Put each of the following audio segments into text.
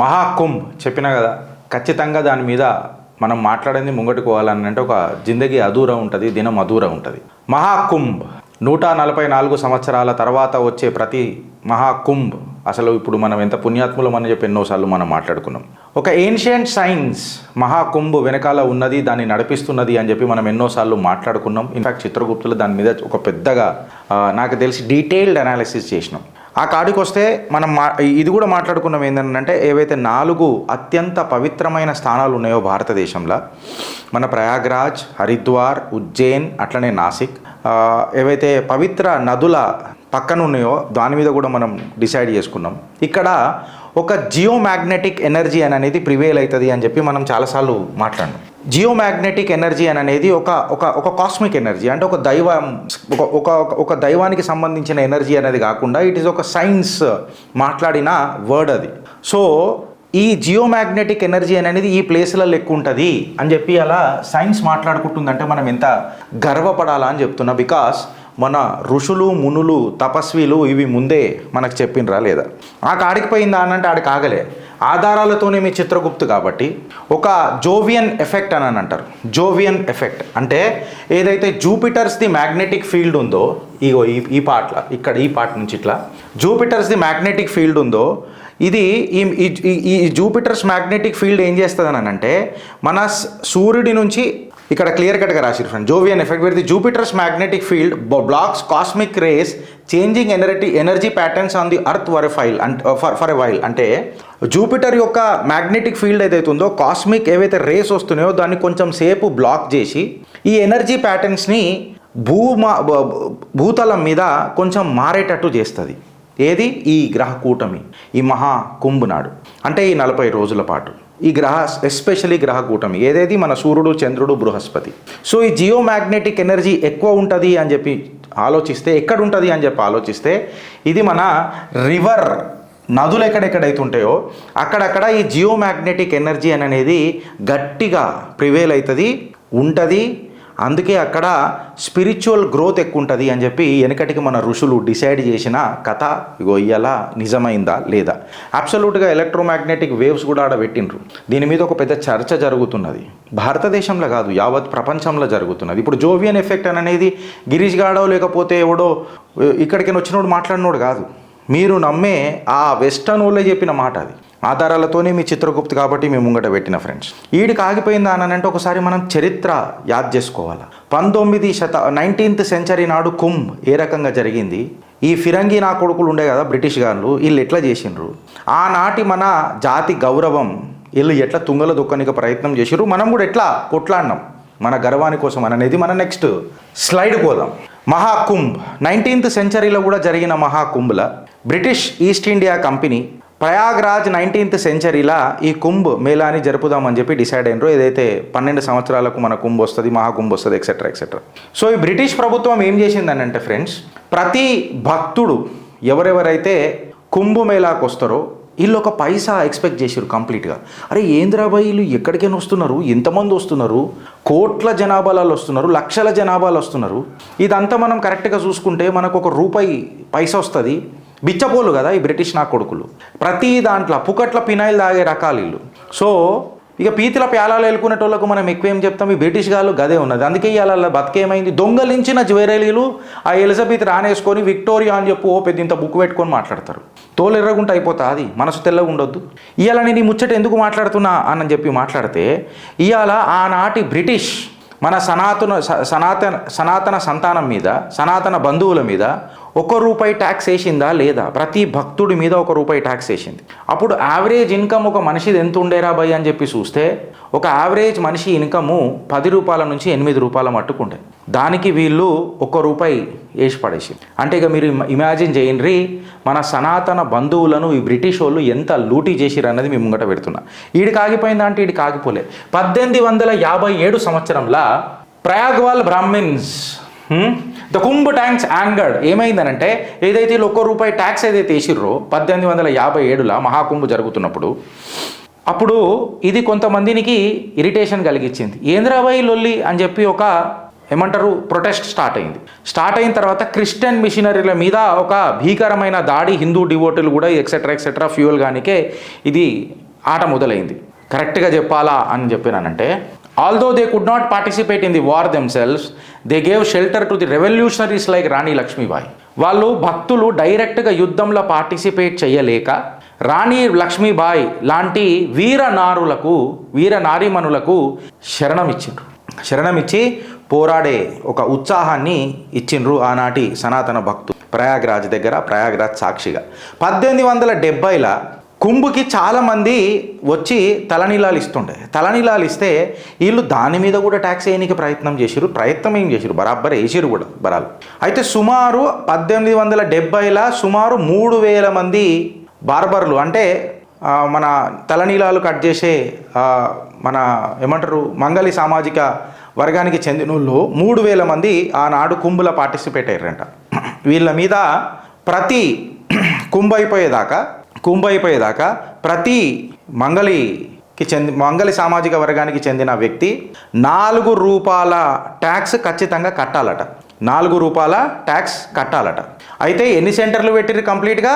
మహాకుంభ్ చెప్పినా కదా, ఖచ్చితంగా దాని మీద మనం మాట్లాడింది ముంగట్టుకోవాలని అంటే ఒక జిందగీ అధూరా ఉంటుంది, దినం అధూరా ఉంటుంది. మహాకుంభ్ 144 సంవత్సరాల తర్వాత వచ్చే ప్రతి మహాకుంభ్. అసలు ఇప్పుడు మనం ఎంత పుణ్యాత్ములం అని చెప్పి ఎన్నోసార్లు మనం మాట్లాడుకున్నాం. ఒక ఏన్షియంట్ సైన్స్ మహాకుంభ్ వెనకాల ఉన్నది, దాన్ని నడిపిస్తున్నది అని చెప్పి మనం ఎన్నోసార్లు మాట్లాడుకున్నాం. ఇన్ఫ్యాక్ట్ చిత్రగుప్తులు దాని మీద ఒక పెద్దగా నాకు తెలిసి డీటెయిల్డ్ అనాలిసిస్ చేసినాం. ఆ కాడికి వస్తే మనం ఇది కూడా మాట్లాడుకున్నాం ఏంటంటే, ఏవైతే 4 అత్యంత పవిత్రమైన స్థానాలు ఉన్నాయో భారతదేశంలో, మన ప్రయాగ్రాజ్, హరిద్వార్, ఉజ్జయిన్, అట్లనే నాసిక్, ఏవైతే పవిత్ర నదుల పక్కన ఉన్నాయో దాని మీద కూడా మనం డిసైడ్ చేసుకున్నాం. ఇక్కడ ఒక జియోమాగ్నెటిక్ ఎనర్జీ అనేది ప్రివేల్ అవుతుంది అని చెప్పి మనం చాలాసార్లు మాట్లాడినాం. జియోమాగ్నెటిక్ ఎనర్జీ అనేది ఒక కాస్మిక్ ఎనర్జీ, అంటే ఒక దైవానికి సంబంధించిన ఎనర్జీ అనేది కాకుండా ఇట్ ఈస్ ఒక సైన్స్ మాట్లాడిన వర్డ్ అది. సో ఈ జియోమాగ్నెటిక్ ఎనర్జీ అనేది ఈ ప్లేస్లలో ఎక్కువ ఉంటుంది అని చెప్పి అలా సైన్స్ మాట్లాడుకుంటుందంటే మనం ఎంత గర్వపడాలా అని చెప్తున్నా. బికాస్ మన ఋషులు, మునులు, తపస్వీలు ఇవి ముందే మనకు చెప్పిండ్రా లేదా? ఆ కాడికి పోయిందా అని అంటే ఆడికి ఆగలే. ఆధారాలతోనే మీ చిత్రగుప్తు కాబట్టి ఒక జోవియన్ ఎఫెక్ట్ అని అంటారు. జోవియన్ ఎఫెక్ట్ అంటే ఏదైతే జూపిటర్స్ది మ్యాగ్నెటిక్ ఫీల్డ్ ఉందో, ఇగో ఈ పార్ట్లో, ఇక్కడ ఈ పార్ట్ నుంచి ఇట్లా జూపిటర్స్ది మ్యాగ్నెటిక్ ఫీల్డ్ ఉందో, ఇది ఈ జూపిటర్స్ మ్యాగ్నెటిక్ ఫీల్డ్ ఏం చేస్తుంది అని అంటే, మన సూర్యుడి నుంచి ఇక్కడ క్లియర్ కట్గా రాసిరు friend, Jovian effect where the Jupiter's magnetic field blocks cosmic rays changing energy patterns on the earth for a while. అంటే జూపిటర్ యొక్క మ్యాగ్నెటిక్ ఫీల్డ్ ఏదైతే ఉందో, కాస్మిక్ ఏవైతే రేస్ వస్తున్నాయో దాన్ని కొంచెం సేపు బ్లాక్ చేసి ఈ ఎనర్జీ ప్యాటర్న్స్ని భూతలం మీద కొంచెం మారేటట్టు చేస్తుంది. ఏది? ఈ గ్రహ కూటమి, ఈ మహాకుంభ్ నాడు, అంటే ఈ 40 రోజుల పాటు ఈ ఎస్పెషలీ గ్రహ కూటమి ఏదేది మన సూర్యుడు, చంద్రుడు, బృహస్పతి. సో ఈ జియోమాగ్నెటిక్ ఎనర్జీ ఎక్కువ ఉంటుంది అని చెప్పి ఆలోచిస్తే, ఎక్కడ ఉంటుంది అని చెప్పి ఆలోచిస్తే, ఇది మన రివర్, నదులు ఎక్కడెక్కడైతే ఉంటాయో అక్కడక్కడ ఈ జియోమాగ్నెటిక్ ఎనర్జీ అనేది గట్టిగా ప్రివేల్ అవుతుంది, ఉంటుంది. అందుకే అక్కడ స్పిరిచువల్ గ్రోత్ ఎక్కువ ఉంటుంది అని చెప్పి వెనకటికి మన ఋషులు డిసైడ్ చేసిన కథ ఇగో ఇయ్యాల నిజమైందా లేదా. అబ్సల్యూట్గా ఎలక్ట్రోమాగ్నెటిక్ వేవ్స్ కూడా ఆడ పెట్టిండ్రు. దీని మీద ఒక పెద్ద చర్చ జరుగుతున్నది, భారతదేశంలో కాదు యావత్ ప్రపంచంలో జరుగుతున్నది. ఇప్పుడు జోవియన్ ఎఫెక్ట్ అనేది గిరీష్ గాడో లేకపోతే ఎవడో ఇక్కడికి వచ్చినోడు మాట్లాడినోడు కాదు, మీరు నమ్మే ఆ వెస్టర్న్ వాళ్ళే చెప్పిన మాట. అది ఆధారాలతోనే మీ చిత్రగుప్తు కాబట్టి మేము ముంగట పెట్టిన ఫ్రెండ్స్. ఈడికి ఆగిపోయిందా అని అంటే ఒకసారి మనం చరిత్ర యాద్ చేసుకోవాలి. 19th సెంచరీ నాడు కుంభ్ ఏ రకంగా జరిగింది, ఈ ఫిరంగి నా కొడుకులు ఉండే కదా బ్రిటిష్ గారు, వీళ్ళు ఎట్లా చేసిండ్రు, ఆనాటి మన జాతి గౌరవం వీళ్ళు ఎట్లా తుంగల దొక్కనికి ప్రయత్నం చేసిర్రు, మనం కూడా ఎట్లా కొట్లాడినాం మన గర్వాని కోసం అనేది మన నెక్స్ట్ స్లైడ్ పోదాం. మహాకుంభ్ 19th సెంచరీలో కూడా జరిగిన మహాకుంభ్ల British East India company Prayagraj 19th సెంచరీలా ఈ కుంభ్ మేళాని జరుపుదామని చెప్పి డిసైడ్ అయినరు. ఏదైతే 12 సంవత్సరాలకు మన కుంభ్ వస్తుంది, మహాకుంభ్ వస్తుంది, ఎక్సెట్రా ఎక్సెట్రా. సో ఈ బ్రిటిష్ ప్రభుత్వం ఏం చేసిందని అంటే ఫ్రెండ్స్, ప్రతి భక్తుడు ఎవరెవరైతే కుంభ్ మేళాకు వస్తారో వీళ్ళు ఒక పైసా ఎక్స్పెక్ట్ చేసారు కంప్లీట్గా. అరే ఏంద్రాబాయ్ వీళ్ళు ఎక్కడికైనా వస్తున్నారు, ఎంతమంది వస్తున్నారు, కోట్ల జనాభాలలో వస్తున్నారు, లక్షల జనాభాలు వస్తున్నారు. ఇదంతా మనం కరెక్ట్గా చూసుకుంటే మనకు ఒక రూపాయి పైసా వస్తుంది. బిచ్చపోలు కదా ఈ బ్రిటిష్ నా కొడుకులు, ప్రతి దాంట్లో పుకట్ల పినాయిల్ తాగే రకాలు వీళ్ళు. సో ఇక పీతిల ప్యాలాలు వెళ్ళుకునేటోళ్ళకు మనం ఎక్కువ ఏం చెప్తాం, ఈ బ్రిటిష్ గారు గదే ఉన్నది. అందుకే ఇవాళ బతికేమైంది, దొంగలించిన జ్యువెలరీలు ఆ ఎలిజబెత్ రానేసుకొని విక్టోరియా అని చెప్పి ఓ పెద్ద ఇంత బుక్ పెట్టుకొని మాట్లాడతారు. తోలు ఎర్రగుంట అయిపోతా, అది మనసు తెల్లగా ఉండొద్దు. ఇవాళ నేను ఈ ముచ్చట ఎందుకు మాట్లాడుతున్నా అని చెప్పి మాట్లాడితే, ఇవాళ ఆనాటి బ్రిటిష్ మన సనాతన సంతానం మీద, సనాతన బంధువుల మీద ₹1 ట్యాక్స్ వేసిందా లేదా? ప్రతి భక్తుడి మీద ₹1 ట్యాక్స్ వేసింది. అప్పుడు యావరేజ్ ఇన్కమ్ ఒక మనిషిది ఎంత ఉండేరా భయ్ అని చెప్పి చూస్తే, ఒక యావరేజ్ మనిషి ఇన్కము ₹10 నుంచి ₹8 మట్టుకుండే. దానికి వీళ్ళు ₹1 వేసి పడేసి. అంటే ఇక మీరు ఇమాజిన్ చేయండి, మన సనాతన బంధువులను ఈ బ్రిటిష్ వాళ్ళు ఎంత లూటీ చేసిరు అన్నది మేము ముంగట పెడుతున్నా. ఈడికి ఆగిపోయిందా అంటే ఈడికి ఆగిపోలే. 1857 సంవత్సరంలో Prayagwal Brahmins the Kumbh taxes angered. ఏమైందనంటే ఏదైతే ₹1 ట్యాక్స్ ఏదైతే వేసిర్రో 1857లో మహాకుంభ్ జరుగుతున్నప్పుడు, అప్పుడు ఇది కొంతమందికి ఇరిటేషన్ కలిగించింది. ఏంద్రాబాయి లొల్లి అని చెప్పి ఒక ఏమంటారు ప్రొటెస్ట్ స్టార్ట్ అయింది. స్టార్ట్ అయిన తర్వాత క్రిస్టియన్ మిషనరీల మీద ఒక భీకరమైన దాడి, హిందూ డివోటీలు కూడా ఎక్సెట్రా ఫ్యూయల్ గానికే ఇది ఆట మొదలైంది. కరెక్ట్గా చెప్పాలా అని చెప్పినానంటే, although they could not participate in the war themselves, they gave shelter to the revolutionaries like Rani Lakshmibai. వాళ్ళు భక్తులు డైరెక్ట్గా యుద్ధంలో పార్టిసిపేట్ చేయలేక రాణి లక్ష్మీబాయి లాంటి వీర నారీమణులకు శరణమిచ్చి పోరాడే ఒక ఉత్సాహాన్ని ఇచ్చిండ్రు ఆనాటి సనాతన భక్తులు. ప్రయాగ్రాజ్ సాక్షిగా 1870 కుంభుకి చాలామంది వచ్చి తలనీలాలు ఇస్తుండే. తలనీలాలు ఇస్తే వీళ్ళు దాని మీద కూడా ట్యాక్స్ వేయడానికి ప్రయత్నం ఏం చేసిరు, బరాబర్ వేసిరు కూడా బరాలు. అయితే సుమారు 1870 సుమారు 3000 మంది బార్బర్లు, అంటే మన తలనీలాలు కట్ చేసే మన ఏమంటారు మంగళి సామాజిక వర్గానికి చెందిన వాళ్ళు 3000 మంది ఆనాడు కుంభులో పార్టిసిపేట్ అయ్యారంట. వీళ్ళ మీద ప్రతి కుంభ అయిపోయేదాకా ప్రతి మంగళి సామాజిక వర్గానికి చెందిన వ్యక్తి 4 రూపాయల ట్యాక్స్ ఖచ్చితంగా కట్టాలట. 4 రూపాయల ట్యాక్స్ కట్టాలట. అయితే ఎన్ని సెంటర్లు పెట్టిరు? కంప్లీట్గా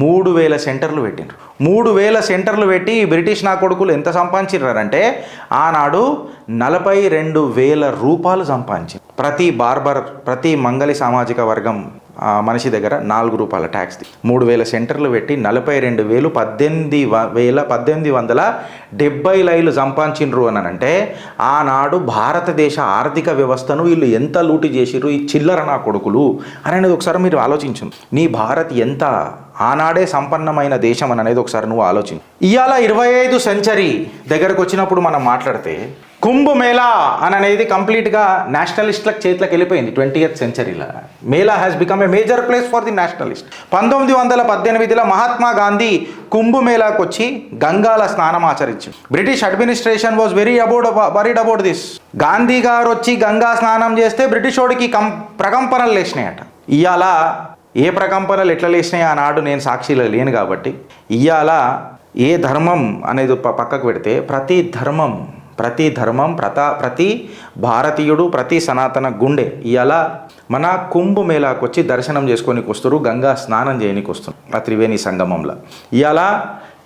3000 సెంటర్లు పెట్టిండ్రు. 3000 సెంటర్లు పెట్టి బ్రిటిష్ నా కొడుకులు ఎంత సంపాదించారంటే ఆనాడు 42,000 రూపాయలు సంపాదించారు. ప్రతి మంగళి సామాజిక వర్గం మనిషి దగ్గర 4 రూపాయల ట్యాక్స్ 3000 సెంటర్లు పెట్టి 42,000 1870 సంపాదించిండ్రు అని అంటే ఆనాడు భారతదేశ ఆర్థిక వ్యవస్థను వీళ్ళు ఎంత లూటి చేసిర్రు ఈ చిల్లర నా కొడుకులు అనేది ఒకసారి మీరు ఆలోచించు. నీ భారత్ ఎంత ఆనాడే సంపన్నమైన దేశం అని అనేది ఒకసారి నువ్వు ఆలోచించు. ఇవాళ 25వ సెంచరీ దగ్గరకు వచ్చినప్పుడు మనం మాట్లాడితే కుంభమేళా అని అనేది కంప్లీట్గా నేషనలిస్ట్లకు చేతిలోకి వెళ్ళిపోయింది. 20th సెంచరీలో mela has become a major place for the nationalist. 1918లో మహాత్మా గాంధీ కుంభమేళాకు వచ్చి గంగాల స్నానం ఆచరించారు. British administration was worried about this. Gandhi garu వచ్చి గంగా స్నానం చేస్తే బ్రిటిష్ వాడికి ప్రకంపనలు లేచినాయట. ఇవాళ ఏ ప్రకంపనలు ఎట్లా లేచినాయి ఆనాడు నేను సాక్షిలో లేను కాబట్టి ఇవాళ ఏ ధర్మం అనేది పక్కకు పెడితే ప్రతి భారతీయుడు ప్రతి సనాతన గుండె ఇవాళ మన కుంభమేళాకు వచ్చి దర్శనం చేసుకొని వస్తారు, గంగా స్నానం చేయడానికి వస్తారు ఆ త్రివేణి సంగమంలో. ఇవాళ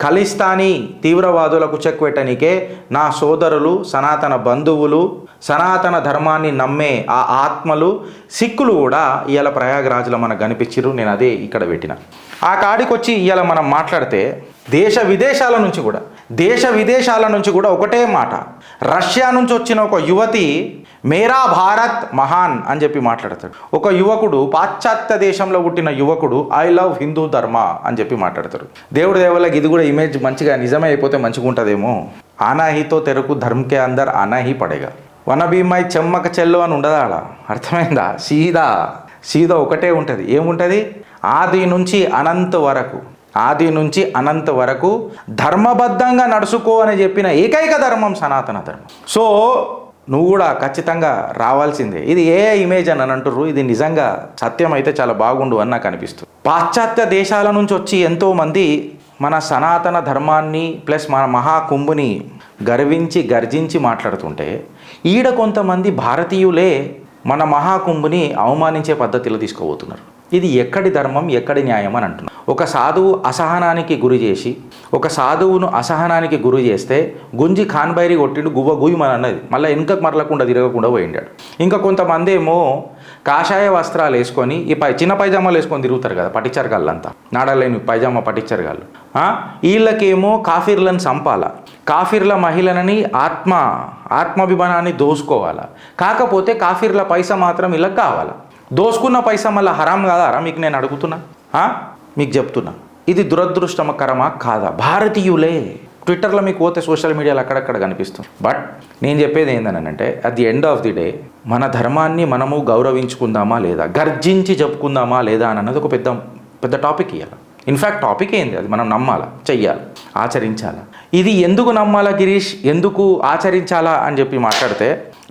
ఖలిస్తానీ తీవ్రవాదులకు చెక్ పెట్టడానికే నా సోదరులు, సనాతన బంధువులు, సనాతన ధర్మాన్ని నమ్మే ఆ ఆత్మలు సిక్కులు కూడా ఇవాళ ప్రయాగరాజ్లో మనకు కనిపించారు. నేను అదే ఇక్కడ పెట్టిన. ఆ కాడికి వచ్చి ఇవాళ మనం మాట్లాడితే దేశ విదేశాల నుంచి కూడా ఒకటే మాట. రష్యా నుంచి వచ్చిన ఒక యువతి మేరా భారత్ మహాన్ అని చెప్పి మాట్లాడతాడు. ఒక యువకుడు, పాశ్చాత్య దేశంలో పుట్టిన యువకుడు, ఐ లవ్ హిందూ ధర్మ అని చెప్పి మాట్లాడతాడు. దేవుడి దేవాలకి ఇది కూడా ఇమేజ్ మంచిగా నిజమే అయిపోతే మంచిగా ఉంటుందేమో. ఆనాహితో తెరకు ధర్మకే అందర్ ఆనాహి పడేగా వనభీమాయి చెమ్మక చెల్లు అని ఉండదా? అలా అర్థమైందా? సీదా ఒకటే ఉంటుంది. ఏముంటుంది? ఆది నుంచి అనంత వరకు ధర్మబద్ధంగా నడుచుకో అని చెప్పిన ఏకైక ధర్మం సనాతన ధర్మం. సో నువ్వు కూడా ఖచ్చితంగా రావాల్సిందే. ఇది ఏ ఇమేజ్ అని అంటుర్రు, ఇది నిజంగా సత్యం అయితే చాలా బాగుండు అని నాకు అనిపిస్తుంది. పాశ్చాత్య దేశాల నుంచి వచ్చి ఎంతోమంది మన సనాతన ధర్మాన్ని ప్లస్ మన మహాకుంభుని గర్జించి మాట్లాడుతుంటే ఈడ కొంతమంది భారతీయులే మన మహాకుంభుని అవమానించే పద్ధతిలో తీసుకోబోతున్నారు. ఇది ఎక్కడి ధర్మం, ఎక్కడి న్యాయం అని అంటున్నారు. ఒక సాధువును అసహనానికి గురి చేస్తే గుంజి ఖాన్బైరి కొట్టిండు, గుయ్యమని అన్నది. మళ్ళీ వెనుకకు మరలకుండా తిరగకుండా పోయిండాడు. ఇంకా కొంతమంది ఏమో కాషాయ వస్త్రాలు వేసుకొని చిన్న పైజామాలు వేసుకొని తిరుగుతారు కదా పట్టించరగాళ్ళంతా, నాడలేని పైజామా పట్టించరగాళ్ళు. వీళ్ళకేమో కాఫీర్లను చంపాలా, కాఫీర్ల మహిళలని ఆత్మాభిమానాన్ని దోసుకోవాలా. కాకపోతే కాఫీర్ల పైసా మాత్రం వీళ్ళకి కావాలా. దోసుకున్న పైసా మళ్ళీ హరాం కాదా? మీకు నేను అడుగుతున్నా, మీకు చెప్తున్నా. ఇది దురదృష్టకరమా కాదా? భారతీయులే. ట్విట్టర్లో మీకు పోతే సోషల్ మీడియాలో అక్కడక్కడ కనిపిస్తుంది. బట్ నేను చెప్పేది ఏంటనంటే at the end of the day మన ధర్మాన్ని మనము గౌరవించుకుందామా లేదా, గర్జించి చెప్పుకుందామా లేదా అన్నది ఒక పెద్ద టాపిక్ ఇవ్వాలి. ఇన్ఫ్యాక్ట్ టాపిక్ ఏంది, అది మనం నమ్మాలా, చెయ్యాలి, ఆచరించాలా. ఇది ఎందుకు నమ్మాలా గిరీష్, ఎందుకు ఆచరించాలా అని చెప్పి మాట్లాడితే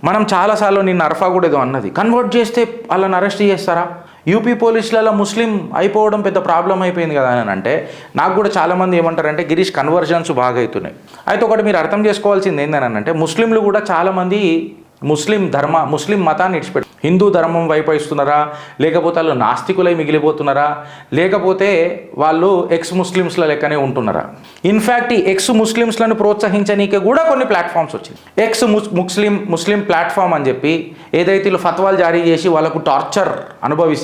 మనం చాలాసార్లు నిన్న అర్ఫా కూడా ఏదో అన్నది, కన్వర్ట్ చేస్తే వాళ్ళని అరెస్ట్ చేస్తారా, యూపీ పోలీసులలో ముస్లిం అయిపోవడం పెద్ద ప్రాబ్లం అయిపోయింది కదా అని అంటే నాకు కూడా చాలామంది ఏమంటారంటే గిరీష్ కన్వర్జన్స్ బాగా అవుతున్నాయి. అయితే ఒకటి మీరు అర్థం చేసుకోవాల్సింది ఏంటని అంటే ముస్లింలు కూడా చాలామంది ముస్లిం మతాన్ని విడిచిపెట్టు హిందూ ధర్మం వైపు ఇస్తున్నారా, లేకపోతే వాళ్ళు నాస్తికులై మిగిలిపోతున్నారా, లేకపోతే వాళ్ళు ఎక్స్ ముస్లిమ్స్ల లెక్కనే ఉంటున్నారా? ఇన్ఫ్యాక్ట్ ఈ ఎక్స్ ముస్లిమ్స్లను ప్రోత్సహించనీకే కూడా కొన్ని ప్లాట్ఫామ్స్ వచ్చింది. ఎక్స్ ముస్లిం ప్లాట్ఫామ్ అని చెప్పి ఏదైతే వీళ్ళు ఫత్వాలు జారీ చేసి వాళ్ళకు టార్చర్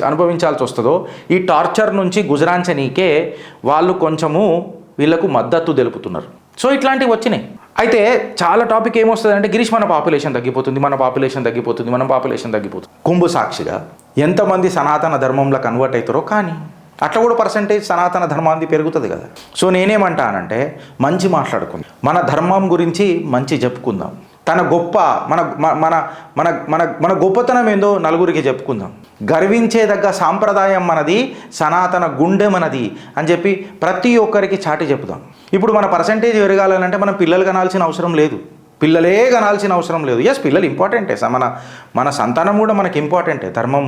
అనుభవించాల్సి వస్తుందో ఈ టార్చర్ నుంచి గుజరాంచనీకే వాళ్ళు కొంచెము వీళ్ళకు మద్దతు తెలుపుతున్నారు. సో ఇట్లాంటివి వచ్చినాయి. అయితే చాలా టాపిక్ ఏమొస్తుంది అంటే గిరీష్ మన పాపులేషన్ తగ్గిపోతుంది. కుంభ సాక్షిగా ఎంతమంది సనాతన ధర్మంలో కన్వర్ట్ అవుతారో, కానీ అట్లా కూడా పర్సంటేజ్ సనాతన ధర్మాన్ని పెరుగుతుంది కదా. సో నేనేమంటానంటే మంచి మాట్లాడుకుందాం, మన ధర్మం గురించి మంచి చెప్పుకుందాం, తన గొప్ప మన మన మన మన మన గొప్పతనం ఏందో నలుగురికి చెప్పుకుందాం. గర్వించేదగ్గ సాంప్రదాయం మనది, సనాతన గుండె మనది అని చెప్పి ప్రతి ఒక్కరికి చాటి చెప్పుదాం. ఇప్పుడు మన పర్సంటేజ్ పెరగాలంటే మనం పిల్లలు కనాల్సిన అవసరం లేదు, ఎస్ పిల్లలు ఇంపార్టెంటే, మన సంతానం కూడా మనకి ఇంపార్టెంటే. ధర్మం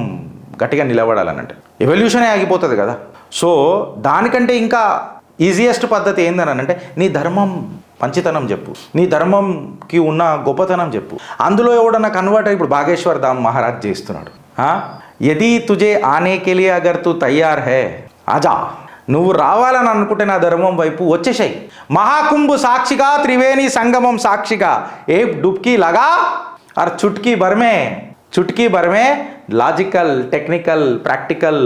గట్టిగా నిలబడాలనంటే ఎవల్యూషనే ఆగిపోతుంది కదా. సో దానికంటే ఇంకా ఈజియెస్ట్ పద్ధతి ఏందనంటే నీ ధర్మం మంచితనం చెప్పు, నీ ధర్మంకి ఉన్న గొప్పతనం చెప్పు. అందులో ఎవడన్నా కన్వర్ట్ అయ్యి ఇప్పుడు బాగేశ్వర్ ధామ్ మహారాజ్ చేస్తున్నాడు. యదీ తుజే ఆనే కే లియే అగర్ తు తయార్ హై ఆజా, నువ్వు రావాలని అనుకుంటే నా ధర్మం వైపు వచ్చేసాయి. మహాకుంభ సాక్షిగా, త్రివేణి సంగమం సాక్షిగా ఏ డుబ్కీ లగా ఆర్ చుట్కీ బర్మే లాజికల్, టెక్నికల్, ప్రాక్టికల్,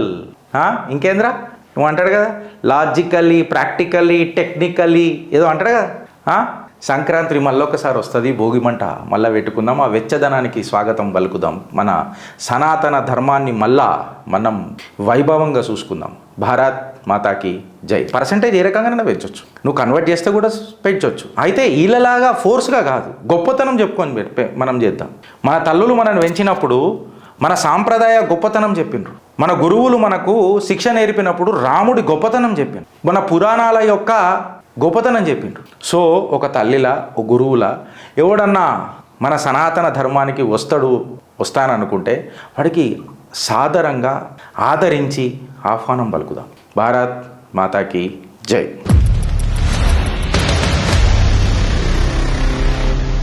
ఇంకేంద్రా నువ్వు అంటాడు కదా, లాజికల్లీ, ప్రాక్టికల్లీ, టెక్నికల్లీ ఏదో అంటాడు కదా. సంక్రాంతి మళ్ళొకసారి వస్తుంది, భోగిమంట మళ్ళీ పెట్టుకుందాం, ఆ వెచ్చదనానికి స్వాగతం పలుకుదాం, మన సనాతన ధర్మాన్ని మళ్ళా మనం వైభవంగా చూసుకుందాం. భారత్ మాతాకి జై. పర్సంటేజ్ ఏ రకంగానే పెంచవచ్చు, నువ్వు కన్వర్ట్ చేస్తే కూడా పెంచవచ్చు. అయితే వీళ్ళలాగా ఫోర్స్గా కాదు, గొప్పతనం చెప్పుకొని మనం చేద్దాం. మన తల్లులు మనల్ని పెంచినప్పుడు మన సాంప్రదాయ గొప్పతనం చెప్పిండ్రు, మన గురువులు మనకు శిక్ష నేర్పినప్పుడు రాముడి గొప్పతనం చెప్పిండ్రు, మన పురాణాల యొక్క గొప్పతనం చెప్పిండ్రు. సో ఒక తల్లిలా, ఒక గురువులా ఎవడన్నా మన సనాతన ధర్మానికి వస్తాననుకుంటే వాడికి సాదరంగా ఆదరించి ఆహ్వానం పలుకుదాం. భారత్ మాతాకి జై.